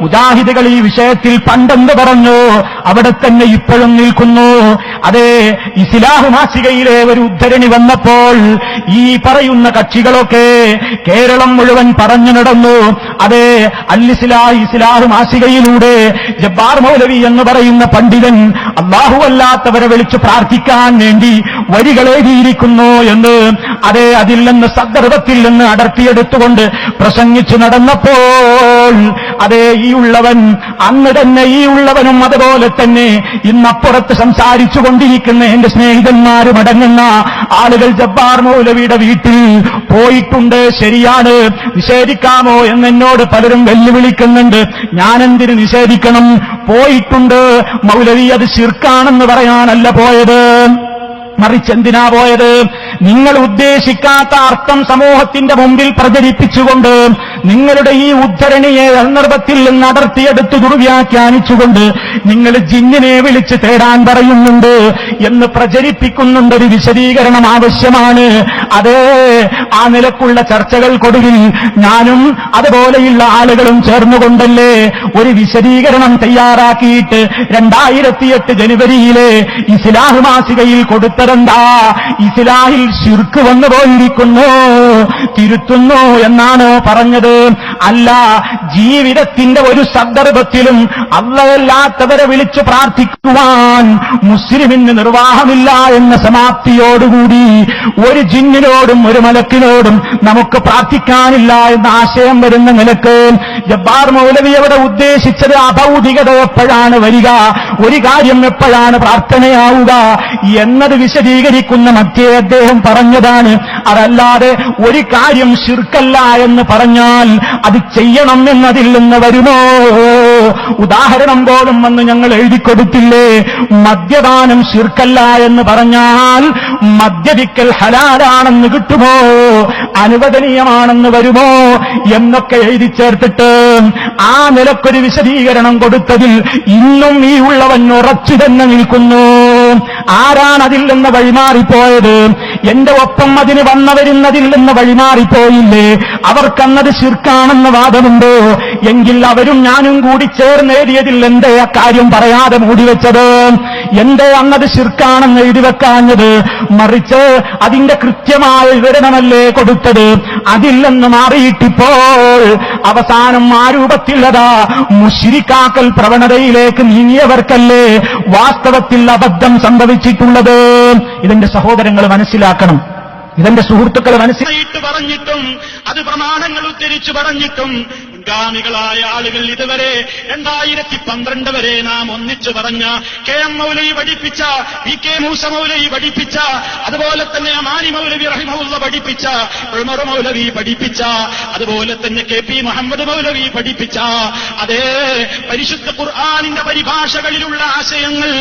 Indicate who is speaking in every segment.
Speaker 1: മുജാഹിദുകൾ ഈ വിഷയത്തിൽ പണ്ടെന്ന് പറഞ്ഞു, അവിടെ തന്നെ ഇപ്പോഴും നിൽക്കുന്നു. അതേ, ഇസ്ലാഹ് മാസികയിലെ ഒരു ഉദ്ധരണി വന്നപ്പോൾ ഈ പറയുന്ന കക്ഷികളൊക്കെ കേരളം മുഴുവൻ പറഞ്ഞു നടന്നു. അതേ, ഇസ്ലാഹ് മാസികയിലൂടെ ജബ്ബാർ മൗലവി എന്ന് പറയുന്ന പണ്ഡിതൻ അല്ലാഹു അല്ലാത്തവരെ വിളിച്ച് പ്രാർത്ഥിക്കാൻ വേണ്ടി വരികൾ എഴുതിയിരിക്കുന്നു എന്ന് അതേ അതിൽ നിന്ന് സന്ദർഭത്തിൽ നിന്ന് അടർത്തിയെടുത്തുകൊണ്ട് പ്രസംഗിച്ചു നടന്നപ്പോൾ അതേ ഈ ഉള്ളവൻ അന്ന് തന്നെ ഈ ഉള്ളവനും അതുപോലെ തന്നെ ഇന്നപ്പുറത്ത് സംസാരിച്ചു കൊണ്ടിരിക്കുന്ന എന്റെ സ്നേഹിതന്മാരും അടങ്ങുന്ന ആളുകൾ ജബ്ബാർ മൗലവിയുടെ വീട്ടിൽ പോയിട്ടുണ്ട്. ശരിയാണ്, നിഷേധിക്കാമോ എന്നോട് പലരും വെല്ലുവിളിക്കുന്നുണ്ട്. ഞാനെന്തിന് നിഷേധിക്കണം? പോയിട്ടുണ്ട്. മൗലവി അത് ശിർക്കാണെന്ന് പറയാനല്ല പോയത്, മറിച്ചെന്തിനാ പോയത്? നിങ്ങൾ ഉദ്ദേശിക്കാത്ത അർത്ഥം സമൂഹത്തിന്റെ മുമ്പിൽ പ്രചരിപ്പിച്ചുകൊണ്ട്, നിങ്ങളുടെ ഈ ഉദ്ധരണിയെ സന്ദർഭത്തിൽ നിന്ന് അടർത്തിയെടുത്ത് ദുർവ്യാഖ്യാനിച്ചുകൊണ്ട് നിങ്ങൾ ജിന്നിനെ വിളിച്ച് തേടാൻ പറയുന്നുണ്ട് എന്ന് പ്രചരിപ്പിക്കുന്നുണ്ടൊരു വിശദീകരണം ആവശ്യമാണ്. അതേ, ആ നിലക്കുള്ള ചർച്ചകൾക്കൊടുവിൽ ഞാനും അതുപോലെയുള്ള ആളുകളും ചേർന്നുകൊണ്ടല്ലേ ഒരു വിശദീകരണം തയ്യാറാക്കിയിട്ട് 2008 ജനുവരിയിലെ ഇസ്ലാഹ് മാസികയിൽ കൊടുത്തതെന്താ? ഇസ്ലാഹിൽ ശിർക്ക് വന്നു പോയിരിക്കുന്നു, തിരുത്തുന്നു എന്നാണോ പറഞ്ഞത്? അല്ല, ജീവിതത്തിന്റെ ഒരു സന്ദർഭത്തിലും അല്ലാത്തവരെ വിളിച്ചു പ്രാർത്ഥിക്കുവാൻ മുസ്ലിമിന് നിർവാഹമില്ല എന്ന സമാപ്തിയോടുകൂടി ഒരു ജിന്നിനോടും ഒരു മലക്കിനോടും നമുക്ക് പ്രാർത്ഥിക്കാനില്ല എന്ന ആശയം വരുന്ന നിലക്ക് ജബ്ബാർ മൗലവി അവിടെ ഉദ്ദേശിച്ചത് അഭൗതികത എപ്പോഴാണ് വരിക, ഒരു കാര്യം എപ്പോഴാണ് പ്രാർത്ഥനയാവുക എന്നത് വിശദീകരിക്കുന്ന മറ്റേ അദ്ദേഹം പറഞ്ഞതാണ്. അതല്ലാതെ ഒരു കാര്യം ശിർക്കല്ല എന്ന് പറഞ്ഞാൽ അത് ചെയ്യണം എന്നതിൽ നിന്ന് വരുമോ? ഉദാഹരണം പോലും വന്ന് ഞങ്ങൾ എഴുതിക്കൊടുത്തില്ലേ? മദ്യപാനം ശിർക്കല്ല എന്ന് പറഞ്ഞാൽ മദ്യപിക്കൽ ഹലാലാണെന്ന് കിട്ടുമോ, അനുവദനീയമാണെന്ന് വരുമോ എന്നൊക്കെ എഴുതി ചേർത്തിട്ട് ആ നിലക്കൊരു വിശദീകരണം കൊടുത്തതിൽ ഇന്നും ഈ ഉള്ളവൻ ഉറച്ചു തന്നെ നിൽക്കുന്നു. ആരാണ് അതിൽ നിന്ന് വഴിമാറിപ്പോയത്? എന്റെ ഒപ്പം അതിന് വന്നവരുന്നതിൽ നിന്ന് വഴിമാറിപ്പോയില്ലേ? അവർക്കന്നത് ശിർക്കാണെന്ന് വാദമുണ്ടോ? എങ്കിൽ അവരും ഞാനും കൂടി ചേർന്നെഴുതിയതിൽ എന്തേ അക്കാര്യം പറയാതെ മൂടിവെച്ചത്? എന്തേ അന്നത് ശിർക്കാണെന്ന് എഴുതിവെക്കാഞ്ഞത്? മറിച്ച് അതിന്റെ കൃത്യമായ വിവരണമല്ലേ കൊടുത്തത്? അതിൽ നിന്ന് മാറിയിട്ടിപ്പോൾ അവസാനം ആ രൂപത്തിലതാ മുശ്രിക്കാക്കൽ പ്രവണതയിലേക്ക് നീങ്ങിയവർക്കല്ലേ വാസ്തവത്തിൽ അബദ്ധം സംഭവിച്ചിട്ടുള്ളത്. ഇതെന്റെ സഹോദരങ്ങൾ മനസ്സിലാക്കണം, ഇതെന്റെ സുഹൃത്തുക്കൾ മനസ്സിലായിട്ട് പറഞ്ഞിട്ടും അത് പ്രമാണങ്ങൾ ഉദ്ധരിച്ചു പറഞ്ഞിട്ടും മുൻഗാമികളായ ആളുകൾ ഇതുവരെ 2012 വരെ നാം ഒന്നിച്ചു പറഞ്ഞ KM മൗലവി പഠിപ്പിച്ച, PK മൂസ മൗലവി പഠിപ്പിച്ച, അതുപോലെ തന്നെ അമാനി മൗലവി റഹിമഹുള്ള പഠിപ്പിച്ച, ഉമർ മൗലവി പഠിപ്പിച്ച, അതുപോലെ തന്നെ KP മുഹമ്മദ് മൗലവി പഠിപ്പിച്ച അതേ പരിശുദ്ധ ഖുർആനിന്റെ പരിഭാഷകളിലുള്ള ആശയങ്ങൾ,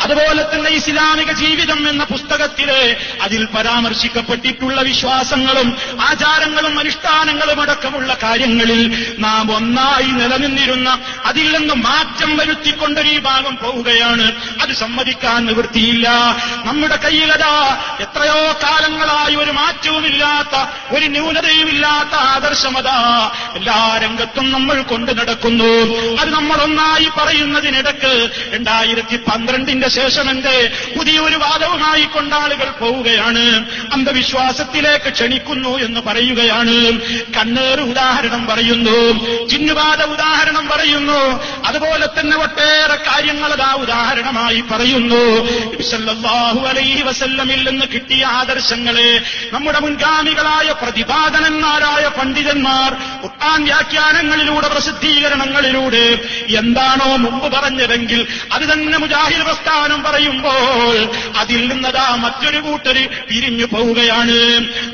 Speaker 1: അതുപോലെ തന്നെ ഇസ്ലാമിക ജീവിതം എന്ന പുസ്തകത്തിലെ അതിൽ പരാമർശിക്കപ്പെട്ടിട്ടുള്ള വിശ്വാസങ്ങളും ആചാരങ്ങളും അനുഷ്ഠാനങ്ങളും അടക്കമുള്ള കാര്യങ്ങളിൽ നാം ഒന്നായി നിലനിന്നിരുന്ന അതിൽ നിന്ന് മാറ്റം വരുത്തിക്കൊണ്ടൊരു ഭാഗം പോവുകയാണ്. അത് സമ്മതിക്കാൻ നിവൃത്തിയില്ല. നമ്മുടെ കയ്യിലതാ എത്രയോ കാലങ്ങളായി ഒരു മാറ്റവുമില്ലാത്ത, ഒരു ന്യൂനതയുമില്ലാത്ത ആദർശമതാ എല്ലാ രംഗത്തും നമ്മൾ കൊണ്ടു നടക്കുന്നു. അത് നമ്മൾ ഒന്നായി പറയുന്നതിനിടക്ക് 2012 ശേഷം എന്റെ പുതിയൊരു വാദവുമായി കൊണ്ടാളുകൾ പോവുകയാണ്. അന്ധവിശ്വാസത്തിലേക്ക് ക്ഷണിക്കുന്നു എന്ന് പറയുകയാണ്. കണ്ണേറ് ഉദാഹരണം പറയുന്നു, ജിന്നുബാധ ഉദാഹരണം പറയുന്നു, അതുപോലെ തന്നെ ഒട്ടേറെ കാര്യങ്ങൾ അതാ ഉദാഹരണമായി പറയുന്നു. നബി സല്ലല്ലാഹു അലൈഹി വസല്ലമിൽ നിന്ന് കിട്ടിയ ആദർശങ്ങളെ നമ്മുടെ മുൻഗാമികളായ പ്രതിപാദനന്മാരായ പണ്ഡിതന്മാർ ഖുർആൻ വ്യാഖ്യാനങ്ങളിലൂടെ പ്രസിദ്ധീകരണങ്ങളിലൂടെ എന്താണോ മുമ്പ് പറഞ്ഞതെങ്കിൽ അത് തന്നെ മുജാഹിദ് പ്രസ്ഥാനം പറയുമ്പോൾ അതിൽ നിന്നതാ മറ്റൊരു കൂട്ടര് പിരിഞ്ഞു പോവുകയാണ്.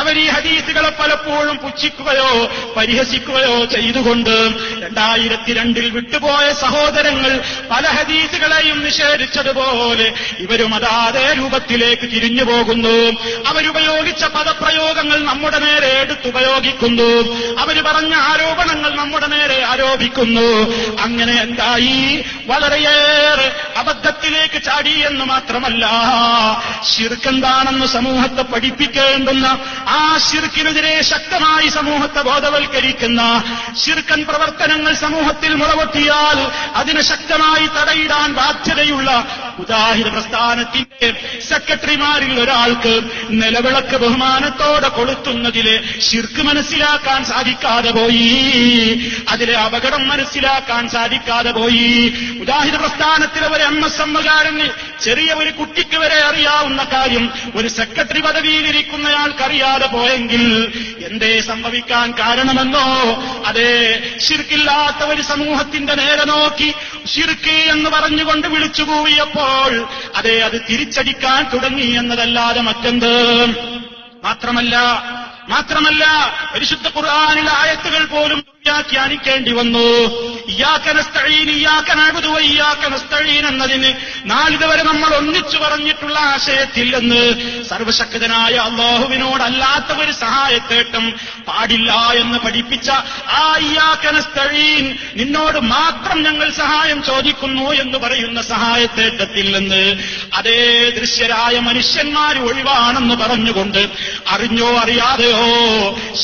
Speaker 1: അവർ ഈ ഹദീസുകളെ പലപ്പോഴും പുച്ഛിക്കുകയോ പരിഹസിക്കുകയോ ചെയ്തുകൊണ്ട് 2002 വിട്ടുപോയ സഹോദരങ്ങൾ പല ഹദീസുകളെയും നിഷേധിച്ചതുപോലെ ഇവരും അതേ രൂപത്തിലേക്ക് തിരിഞ്ഞു പോകുന്നു. അവരുപയോഗിച്ച പദപ്രയോഗങ്ങൾ നമ്മുടെ നേരെ എടുത്തുപയോഗിക്കുന്നു, അവർ പറഞ്ഞ ആരോപണങ്ങൾ നമ്മുടെ നേരെ ആരോപിക്കുന്നു. അങ്ങനെ എന്തായി?
Speaker 2: വളരെയേറെ അബദ്ധത്തിലേക്ക് ചാടി എന്ന് മാത്രമല്ല, ശിർക്ക് സമൂഹത്തെ പഠിപ്പിക്കേണ്ടുന്ന, ആ ശിർക്കിനെതിരെ ശക്തമായി സമൂഹത്തെ ബോധവൽക്കരിക്കുന്ന, ശിർക്കൻ പ്രവർത്തനങ്ങൾ സമൂഹത്തിൽ മുളവൊട്ടിയാൽ അതിനെ ശക്തമായി തടയിടാൻ ബാധ്യതയുള്ള മുജാഹിദ് പ്രസ്ഥാനത്തിന്റെ സെക്രട്ടറിമാരിൽ ഒരാൾക്ക് നിലവിളക്ക് ബഹുമാനത്തോടെ കൊളുത്തുന്നതിലെ ശിർക്ക് മനസ്സിലാക്കാൻ സാധിക്കാതെ പോയി, അതിലെ അപകടം മനസ്സിലാക്കാൻ സാധിക്കാതെ പോയി. മുജാഹിദ് പ്രസ്ഥാനത്തിലെ ഒരു എംഎസ്എമ്മുകാരന്, ചെറിയ ഒരു കുട്ടിക്ക് വരെ അറിയാവുന്ന കാര്യം ഒരു സെക്രട്ടറി പദവിയിലിരിക്കുന്നയാൾക്കറിയാതെ പോയെങ്കിൽ എന്തേ സംഭവിക്കാൻ കാരണമെന്നോ? അതേ, ശിർക്കില്ലാത്ത ഒരു സമൂഹത്തിന്റെ നേരെ നോക്കി ശിർക്ക് എന്ന് പറഞ്ഞുകൊണ്ട് വിളിച്ചു കൂവിയപ്പോൾ അതേ, അത് തിരിച്ചടിക്കാൻ തുടങ്ങി എന്നതല്ലാതെ മറ്റെന്ത്? മാത്രമല്ല പരിശുദ്ധ ഖുർആനിലെ ആയത്തുകൾ പോലും വ്യാഖ്യാനിക്കേണ്ടി വന്നു. ഇയ്യാക നസ്തഈൻ, ഇയ്യാക നഅ്ബുദു വ ഇയ്യാക നസ്തഈൻ എന്നതിന് നാളിതുവരെ നമ്മൾ ഒന്നിച്ചു പറഞ്ഞിട്ടുള്ള ആശയത്തിൽ നിന്ന് സർവശക്തനായ അല്ലാഹുവിനോടല്ലാത്ത ഒരു സഹായത്തേട്ടം പാടില്ല എന്ന് പഠിപ്പിച്ച ആ ഇയ്യാക നസ്തഈൻ, നിന്നോട് മാത്രം ഞങ്ങൾ സഹായം ചോദിക്കുന്നു എന്ന് പറയുന്ന സഹായത്തേട്ടത്തിൽ നിന്ന് അതേ ദൃശ്യരായ മനുഷ്യന്മാർ ഒഴിവാണെന്ന് പറഞ്ഞുകൊണ്ട് അറിഞ്ഞോ അറിയാതെയോ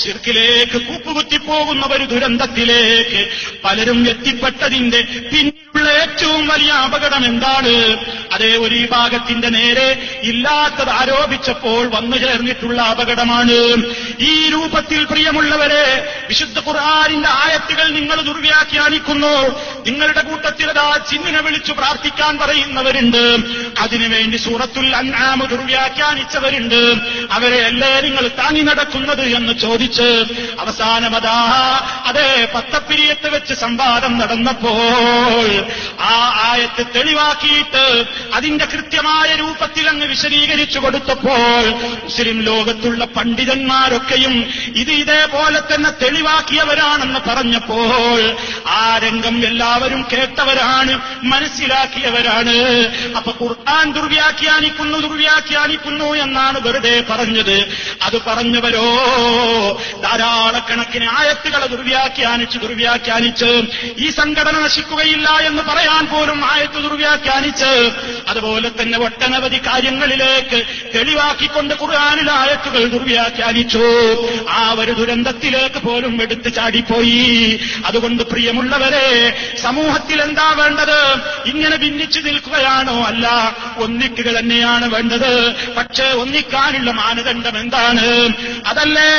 Speaker 2: ശിർക്കിലേക്ക് കൂപ്പുകുത്തിപ്പോകുന്ന ഒരു ദുരന്തത്തിലേക്ക് പലരും എത്തിപ്പെട്ടതിന്റെ പിന്നിലുള്ള ഏറ്റവും വലിയ അപകടം എന്താണ്? അതേ, ഒരു വിഭാഗത്തിന്റെ നേരെ ഇല്ലാത്തത് ആരോപിച്ചപ്പോൾ വന്നു ചേർന്നിട്ടുള്ള അപകടമാണ്. ഈ രൂപത്തിൽ പ്രിയമുള്ളവരെ, വിശുദ്ധ ഖുർആനിന്റെ ആയത്തുകൾ നിങ്ങൾ ദുർവ്യാഖ്യാനിക്കുന്നു. നിങ്ങളുടെ കൂട്ടത്തിലതാ ജിന്നിനെ വിളിച്ചു പ്രാർത്ഥിക്കാൻ പറയുന്നവരുണ്ട്, അതിനുവേണ്ടി സൂറത്തുൽ അൻആം ദുർവ്യാഖ്യാനിച്ചവരുണ്ട്. അവരെ അല്ലേ നിങ്ങൾ താങ്ങി നടക്കുന്നത് എന്ന് ചോദിച്ച് അവസാനമതാ അതേ പത്തപ്പിരിയത്ത് വെച്ച് സംവാദം നടന്നപ്പോൾ ആ ആയത്ത് തെളിവാക്കിയിട്ട് അതിന്റെ കൃത്യമായ രൂപത്തിൽ അങ്ങ് വിശദീകരിച്ചു കൊടുത്തപ്പോൾ മുസ്ലിം ലോകത്തുള്ള പണ്ഡിതന്മാരൊക്കെയും ഇത് ഇതേപോലെ തന്നെ തെളിവാക്കിയവരാണെന്ന് പറഞ്ഞപ്പോൾ ആ രംഗം എല്ലാവരും കേട്ടവരാണ്, മനസ്സിലാക്കിയവരാണ്. അപ്പൊ ഖുർആൻ ദുർവ്യാഖ്യാനിക്കുന്നു എന്നാണ് വെറുതെ പറഞ്ഞത്. അത് പറഞ്ഞവരോ ധാരാളക്കണക്കിന് ആയത്തുകളെ ദുർവ്യാഖ്യാനിച്ച് ഈ സംഘടന നശിക്കുകയില്ല എന്ന് പറയാൻ പോലും ആയത്ത് ദുർവ്യാഖ്യാനിച്ച്, അതുപോലെ തന്നെ ഒട്ടനവധി കാര്യങ്ങളിലേക്ക് തെളിവാക്കിക്കൊണ്ട് ഖുർആനിലെ ആയത്തുകൾ ദുർവ്യാഖ്യാനിച്ചു. ആ ഒരു ദുരന്തത്തിലേക്ക് പോലും എടുത്തു ചാടിപ്പോയി. അതുകൊണ്ട് പ്രിയമുള്ളവരെ, സമൂഹത്തിൽ എന്താ വേണ്ടത്? ഇങ്ങനെ ഭിന്നിച്ചു നിൽക്കുകയാണോ? അല്ല, ഒന്നിക്കുക തന്നെയാണ് വേണ്ടത്. പക്ഷേ ഒന്നിക്കാനുള്ള മാനദണ്ഡം എന്താണ്? അതല്ലേ,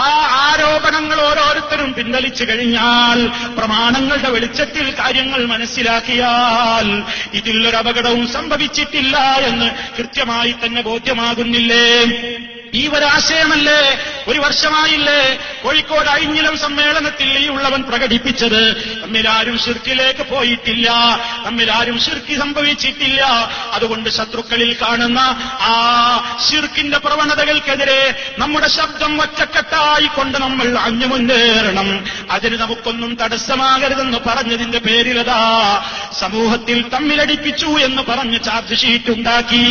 Speaker 2: ആ ആരോപണങ്ങൾ ഓരോരുത്തരും പിൻവലിച്ചു കഴിഞ്ഞാൽ, പ്രമാണങ്ങളുടെ വെളിച്ചത്തിൽ കാര്യങ്ങൾ മനസ്സിലാക്കിയാൽ ഇതിലൊരു അപകടവും സംഭവിച്ചിട്ടില്ല എന്ന് കൃത്യമായി തന്നെ ബോധ്യമാകുന്നില്ലേ? ഈ ഒരാശയമല്ലേ ഒരു വർഷമായില്ലേ കോഴിക്കോട് അഴിഞ്ഞിലം സമ്മേളനത്തിൽ ഈ ഉള്ളവൻ പ്രകടിപ്പിച്ചത്? നമ്മിലാരും ശിർക്കിലേക്ക് പോയിട്ടില്ല, നമ്മിലാരും ശിർക്ക് സംഭവിച്ചിട്ടില്ല. അതുകൊണ്ട് ശത്രുക്കളിൽ കാണുന്ന ആ ശിർക്കിന്റെ പ്രവണതകൾക്കെതിരെ നമ്മുടെ ശബ്ദം ഒറ്റക്കെട്ടായി കൊണ്ട് നമ്മൾ അഞ്ഞു മുന്നേറണം. അതിന് നമുക്കൊന്നും തടസ്സമാകരുതെന്ന് പറഞ്ഞതിന്റെ പേരിലതാ സമൂഹത്തിൽ തമ്മിലടിപ്പിച്ചു എന്ന് പറഞ്ഞ് ചാർജ് ഷീറ്റ് ഉണ്ടാക്കി.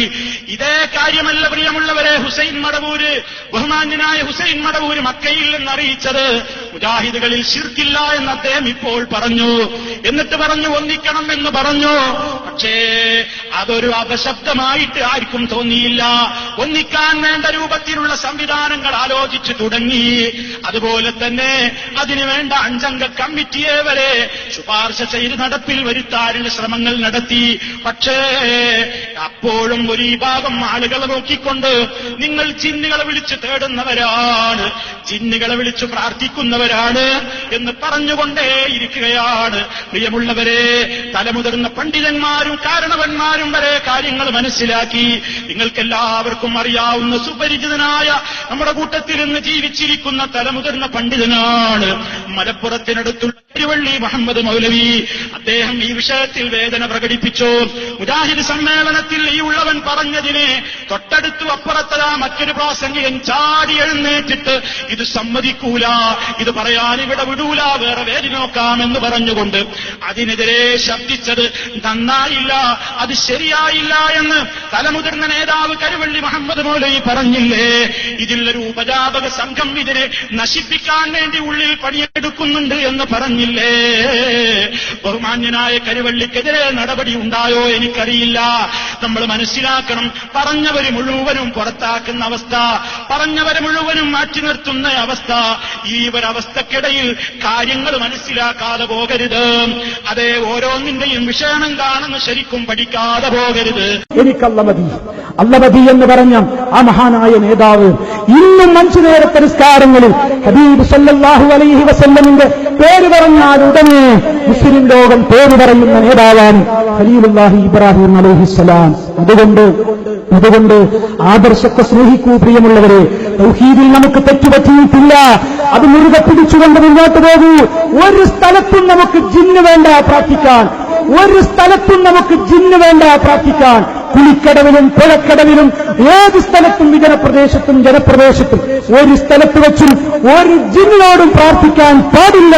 Speaker 2: ഇതേ കാര്യമല്ല പ്രിയമുള്ളവരെ ഹുസൈൻ മടവൂര്, ബഹുമാന്യനായ ഹുസൈൻ മടവൂര് മക്കയിൽ നിന്ന് അറിയിച്ചത്? മുജാഹിദുകളിൽ ശിർക്കില്ല എന്ന് അദ്ദേഹം ഇപ്പോൾ പറഞ്ഞു. എന്നിട്ട് പറഞ്ഞു ഒന്നിക്കണം എന്ന് പറഞ്ഞു. പക്ഷേ അതൊരു അപശബ്ദമായിട്ട് ആർക്കും തോന്നിയില്ല. ഒന്നിക്കാൻ വേണ്ട രൂപത്തിലുള്ള സംവിധാനങ്ങൾ ആലോചിച്ചു തുടങ്ങി. അതുപോലെ തന്നെ അതിനുവേണ്ട 5 അംഗ കമ്മിറ്റിയെ വരെ ശുപാർശ ചെയ്ത് നടപ്പിൽ വരുത്താനുള്ള ശ്രമങ്ങൾ നടത്തി. പക്ഷേ അപ്പോഴും ഒരു വിഭാഗം ആളുകളെ നോക്കിക്കൊണ്ട് നിങ്ങൾ ജിന്നുകളെ വിളിച്ച് തേടുന്നവരാണ്, ജിന്നുകളെ വിളിച്ച് പ്രാർത്ഥിക്കുന്നവരാണ് എന്ന് പറഞ്ഞുകൊണ്ടേയിരിക്കുകയാണ്. പ്രിയമുള്ളവരെ, തലമുതിർന്ന പണ്ഡിതന്മാരും കാരണവന്മാരും വരെ കാര്യങ്ങൾ മനസ്സിലാക്കി. നിങ്ങൾക്കെല്ലാവർക്കും അറിയാവുന്ന സുപരിചിതനായ നമ്മുടെ കൂട്ടത്തിൽ നിന്ന് ജീവിച്ചിരിക്കുന്ന തലമുതിർന്ന പണ്ഡിതനാണ് മലപ്പുറത്തിനടുത്തുള്ള തിരുവള്ളി മുഹമ്മദ് മൗലവി. അദ്ദേഹം ഈ വിഷയത്തിൽ വേദന പ്രകടിപ്പിച്ചു. മുജാഹിദ് സമ്മേളനത്തിൽ ഈ ഉള്ളവൻ പറഞ്ഞതിനെ തൊട്ടടുത്തു അപ്പുറത്തതാ മറ്റൊരു പ്രാസംഗികൻ ചാടി എഴുന്നേറ്റിട്ട് ഇത് ഇത് സമ്മതിക്കൂല, ഇത് പറയാൻ ഇവിടെ വിടൂല, വേറെ വേദി നോക്കാമെന്ന് പറഞ്ഞുകൊണ്ട് അതിനെതിരെ ശബ്ദിച്ചത് നന്നായില്ല, അത് ശരിയായില്ല എന്ന് തലമുതിർന്ന നേതാവ് കരുവള്ളി മുഹമ്മദ് മൗലവി പറഞ്ഞില്ലേ? ഇതിലൊരു ഉപജാപക സംഘം ഇതിനെ നശിപ്പിക്കാൻ വേണ്ടി ഉള്ളിൽ പണിയെടുക്കുന്നുണ്ട് എന്ന് പറഞ്ഞില്ലേ? ബഹുമാന്യനായ കരുവള്ളിക്കെതിരെ നടപടി ഉണ്ടായോ എനിക്കറിയില്ല. നമ്മൾ മനസ്സിലാക്കണം, പറഞ്ഞവര് മുഴുവനും പുറത്താക്കുന്ന അവസ്ഥ, പറഞ്ഞവരെ മുഴുവനും മാറ്റി നിർത്തുന്ന അവസ്ഥ. ഈ ഒരവസ്ഥക്കിടയിൽ കാര്യങ്ങൾ മനസ്സിലാക്കാതെ പോകരുത്. അതേ, ഓരോന്നിന്റെയും വിഷയം എന്താണെന്ന് ശരിക്കും പഠിക്കാതെ പോകരുത്.
Speaker 1: എനിക്കല്ല മതി എന്ന് പറഞ്ഞ ആ മഹാനായ നേതാവ് ഇന്നും 5 നേരത്തെ നിസ്കാരങ്ങളിൽ ഹബീബ് സല്ലല്ലാഹു അലൈഹി വസല്ലമിന്റെ പേര് പറഞ്ഞാൽ ഉടനെ മുസ്ലിം ലോകം പേര് പറയുന്ന നേതാവാണ് ഖലീലുല്ലാഹി ഇബ്രാഹിം അലൈഹിസ്സലാം. അതുകൊണ്ട് ആദർശത്തെ സ്നേഹിക്കൂ പ്രിയമുള്ളവരെ. തൗഹീദിൽ നമുക്ക് തെറ്റുപറ്റിയിട്ടില്ല, അത് മുറുകെ പിടിച്ചുകൊണ്ട് മുന്നോട്ട് പോകൂ. ഒരു സ്ഥലത്തും നമുക്ക് ജിന്ന് വേണ്ട പ്രാർത്ഥിക്കാൻ, ഒരു സ്ഥലത്തും നമുക്ക് ജിന്ന് വേണ്ട പ്രാർത്ഥിക്കാൻ. കുളിക്കടവിലും പുഴക്കടവിലും ഏത് സ്ഥലത്തും വിജനപ്രദേശത്തും ജനപ്രദേശത്തും ഒരു സ്ഥലത്ത് വെച്ചും ഒരു ജിന്നിനോടും പ്രാർത്ഥിക്കാൻ പാടില്ല.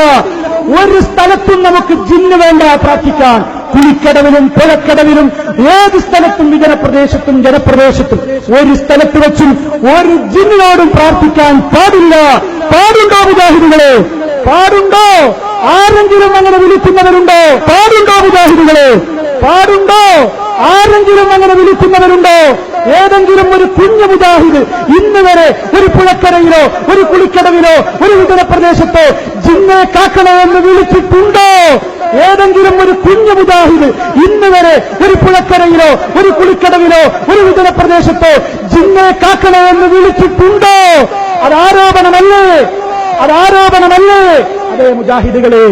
Speaker 1: ഒരു സ്ഥലത്തും നമുക്ക് ജിന്ന് വേണ്ട പ്രാർത്ഥിക്കാൻ. കുളിക്കടവിലും പുഴക്കടവിലും ഏത് സ്ഥലത്തും വിജനപ്രദേശത്തും ജനപ്രദേശത്തും ഒരു സ്ഥലത്ത് വെച്ചും ഒരു ജിന്നിനോടും പ്രാർത്ഥിക്കാൻ പാടില്ല. പാടുണ്ടോ മുജാഹിദുകളെ? പാടുണ്ടോ? ആരെങ്കിലും അങ്ങനെ വിളിക്കുന്നവരുണ്ടോ? പാടുണ്ടോ മുജാഹിദുകളെ? പാടുണ്ടോ? ആരെങ്കിലും അങ്ങനെ വിളിക്കുന്നവരുണ്ടോ? ഏതെങ്കിലും ഒരു കുഞ്ഞു മുജാഹിദ് ഇന്ന് വരെ ഒരു പുഴക്കരയിലോ ഒരു കുളിക്കടവിലോ ഒരു വിജനപ്രദേശത്തോ ജിന്നെ കാക്കണമെന്ന് വിളിച്ചിട്ടുണ്ടോ? ഏതെങ്കിലും ഒരു കുഞ്ഞു മുജാഹിദ് ഇന്ന് വരെ ഒരു പുഴക്കരയിലോ ഒരു കുളിക്കടവിലോ ഒരു വിജനപ്രദേശത്തോ ജിന്നെ കാക്കണമെന്ന് വിളിച്ചിട്ടുണ്ടോ? അതാരോപണമല്ലേ? അതേ മുജാഹിദുകളെ,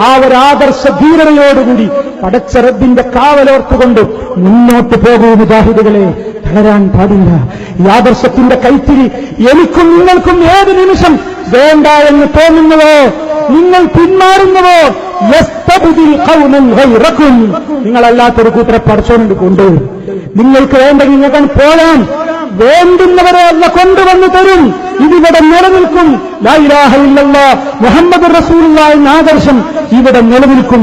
Speaker 1: ആ ഒരു ആദർശ ധീരതയോടുകൂടി പടച്ച റബ്ബിന്റെ കാവലോർത്തുകൊണ്ട് മുന്നോട്ട് പോകൂ മുജാഹിദുകളെ. തളരാൻ പാടില്ല. ഈ ആദർശത്തിന്റെ കൈത്തിരി എനിക്കും നിങ്ങൾക്കും ഏത് നിമിഷം വേണ്ട എന്ന് തോന്നുന്നുവോ, നിങ്ങൾ പിന്മാറുന്നുവോ, നിങ്ങളല്ലാത്തൊരു കൂട്ടരെ പടച്ചോണ്ട് കൊണ്ട് നിങ്ങൾക്ക് വേണ്ടെങ്കിൽ നിങ്ങൾ പോകാൻ വേണ്ടുന്നവരെ അല്ല കൊണ്ടുവന്നു തരും. ഇതിവിടെ നിലനിൽക്കും. ലാ ഇലാഹ ഇല്ലല്ലാഹ് മുഹമ്മദ് റസൂലുള്ളാഹി എന്ന ആദർശം ഇവിടെ നിലനിൽക്കും.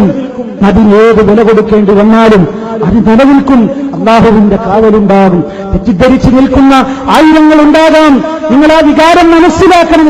Speaker 1: അതിനേത് വില കൊടുക്കേണ്ടി വന്നാലും അത് നിലനിൽക്കും. അല്ലാഹുവിന്റെ കാവലുണ്ടാകും. തെറ്റിദ്ധരിച്ചു നിൽക്കുന്ന ആയിരങ്ങൾ ഉണ്ടാകാം. നിങ്ങൾ ആ വികാരം മനസ്സിലാക്കണം.